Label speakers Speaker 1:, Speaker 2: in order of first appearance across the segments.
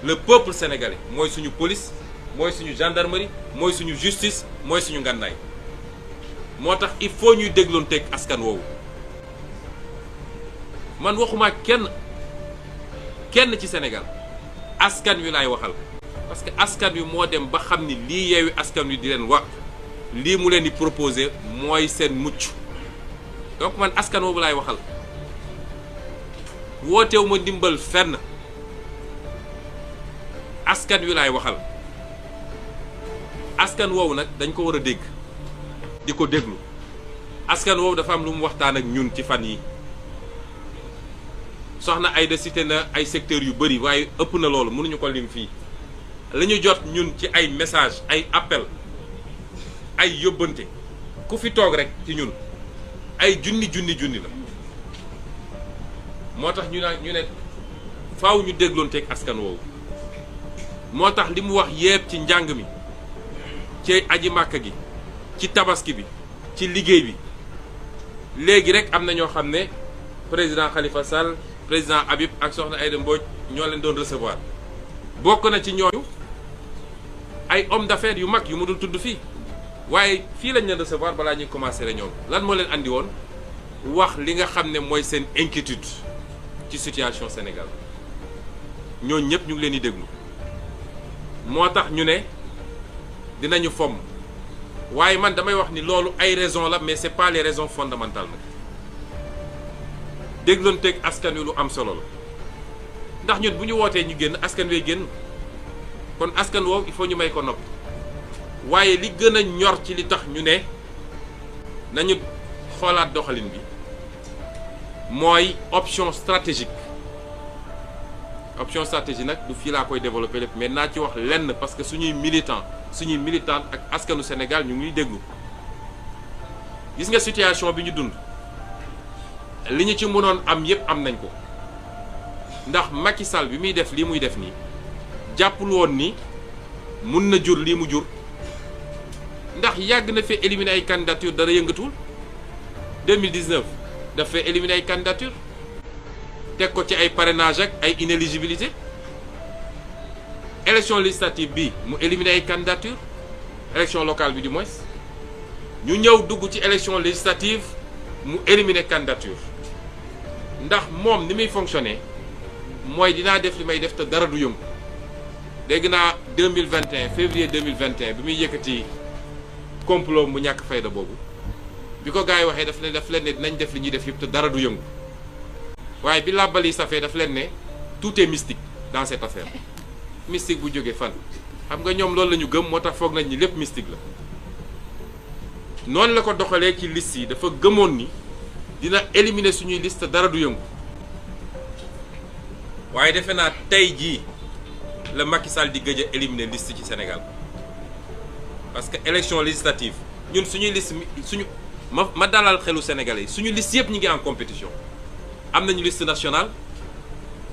Speaker 1: le peuple sénégalais mooy suñu police mooy suñu gendarmerie mooy suñu justice mooy suñu ngànnaay moo tax il faut ñuy dégloonteeg askan woowu man waxuma kenn ci Sénégal askan wi laay waxal parce que askan wi moo dem ba xam ni lii Yewwi Askan Wi di leen wax lii mu leen di proposer mooy seen mucc donc man askan woowu laay waxal wootewu ma ndimbal fenn askan wi laay waxal askan woowu nag dañ ko war a dégg di ko déglu askan woowu dafa am lu mu waxtaan ak ñun ci fan yi soxna Aïda cité na ay secteurs yu bëri waaye ëpp na loolu mënuñu ko lim fii li ñu jot ñun ci ay message ay appel ay yóbbante ku fi toog rek ci ñun ay junni la moo tax ñu ne faaw ñu dégloonteeg askan woowu moo tax li mu wax yépp ci njàng mi ci aji màkka gi ci tabaski bi ci liggéey bi léegi rek am na ñoo xam ne président Khalifa Sall président Habib ak soxna Aïda Mbodj ñoo leen doon recevoir bokk na ci ñooñu ay homme d'affaires yu mag yu mu dul tudd fii waaye fii lañ leen recevoir balaa ñuy commencer réunion lan moo leen andi woon wax li nga xam ne mooy seen inquiétude ci situation Sénégal ñooñu ñëpp ñu ngi leen di déglu moo tax ñu ne dinañu fomm waaye man damay wax ni loolu ay raisons la mais c'est pas les raisons fondamentales nag dégloonteeg askan wi lu am solo la ndax ñun bu ñu wootee ñu génn askan wi génn kon askan woowu il faut ñu may ko nopp waaye li gën a ñor ci li tax ñu ne nañu xoolaat doxalin bi mooy option stratégique nag du fii laa koy développer lépp mais naa ci wax lenn parce que suñuy militant ak askanu Sénégal ñu ngi déglu gis nga situation bi ñu dund li ñu ci mënoon am yépp am nañ ko ndax Macky Sall bi muy def lii muy def nii jàppul woon ni mun na jur lii mu jur ndax yàgg na fee éliminer ay candidature dara yëngatuwul 2019 daf fee éliminer ay candidature teg ko ci ay parrainage ak ay inéligibilité élection législative bi mu éliminer ay candidature élection locale bi du moins ñu ñëw dugg ci élection législative mu éliminer candidature ndax moom ni muy fonctionner mooy dinaa def li may def te dara du yëngu dégg naa 2021 février 2021 bi muy yëkkati complot mu ñàkk fayda boobu bi ko gars yi waxee daf leen ne dinañ def li ñuy def yëpp te dara du yëngu waaye bi làbbali safee daf leen ne tout est mystique dans cette affaire mystique bu jógee fan xam nga ñoom loolu la ñu gëm moo tax foog nañ ni lépp mystique la noonu la ko doxalee ci liste yi dafa gëmoon ni dina éliminer suñuy liste dara du yëngu waaye defe naa tey jii la Macky Sall di gëj a éliminer liste ci Sénégal parce que élection législative ñun suñuy liste ma dalal xelu Sénégalais yi suñu liste yëpp ñu ngi en compétition am nañu liste nationale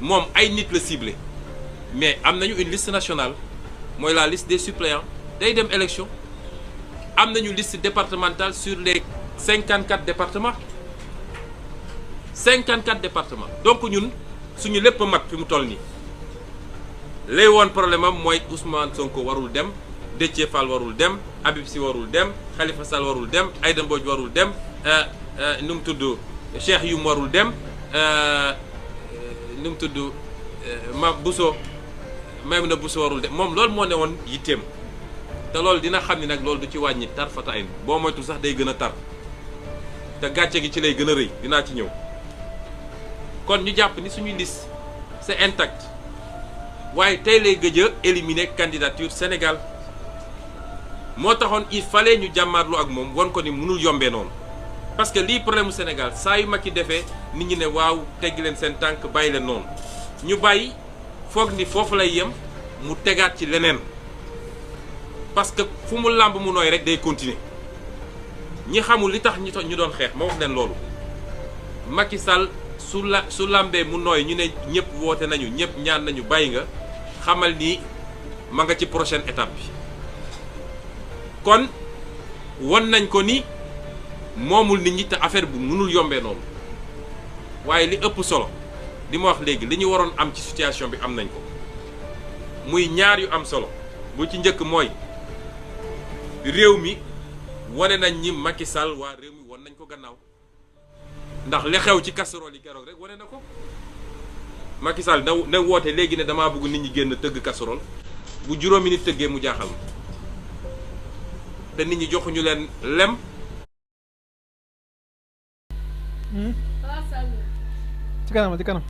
Speaker 1: moom ay nit la ciblé mais am nañu une liste nationale mooy la liste des suppléants day dem élection am nañu liste départementale sur les 54 départements donc ñun suñu lépp a mat fi mu toll nii lay woon problème am mooy Ousmane Sonko warul dem Déthié Fall warul dem Habib Sy warul dem Khalifa Sall warul dem Aïda Mbodj warul dem nu mu tudd Cheikh Youm warul dem nu mu tudd Maïmouna Bousso warul dem moom loolu moo ne woon yitteem te loolu dina xam ni nag loolu du ci wàññi tar fata ay boo moytu sax day gën a tar te gàcce gi ci lay gën a rëy dinaa ci ñëw kon ñu jàpp ni suñuy liste c'est intact waaye tey lay gëj a éliminer candidature Sénégal moo taxoon il fallait ñu jàmmaarlu ak moom won ko ni mënul yombee noonu parce que lii problème mu Sénégal saa yu Macky defee nit ñi ne waaw teggi leen seen tànk bàyyi leen noonu ñu bàyyi foog ni foofu lay yem mu tegaat ci leneen parce que fu mu làmb mu nooy rek day continuer ñi xamul li tax ñu doon xeex ma wax leen loolu Macky Sall su làmbee mu nooy ñu ne ñëpp woote nañu ñëpp ñaan nañu bàyyi nga xamal ni ma nga ci prochaine étape bi kon won nañ ko ni moomul nit ñi te affaire bu mënul yombee noonu waaye li ëpp solo li ma wax léegi li ñu waroon am ci situation bi am nañ ko muy ñaar yu am solo bu ci njëkk mooy réew mi wane nañ ñi Macky Sall waa réew mi wan nañ ko gannaaw ndax li xew ci casserole yi keroog rek wane na ko Macky Sall na woote léegi ne damaa bëgg nit ñi génn tëgg casserole bu juróomi nit tëggee mu jaaxal ma te nit ñi joxuñu leen lem.
Speaker 2: ci kanam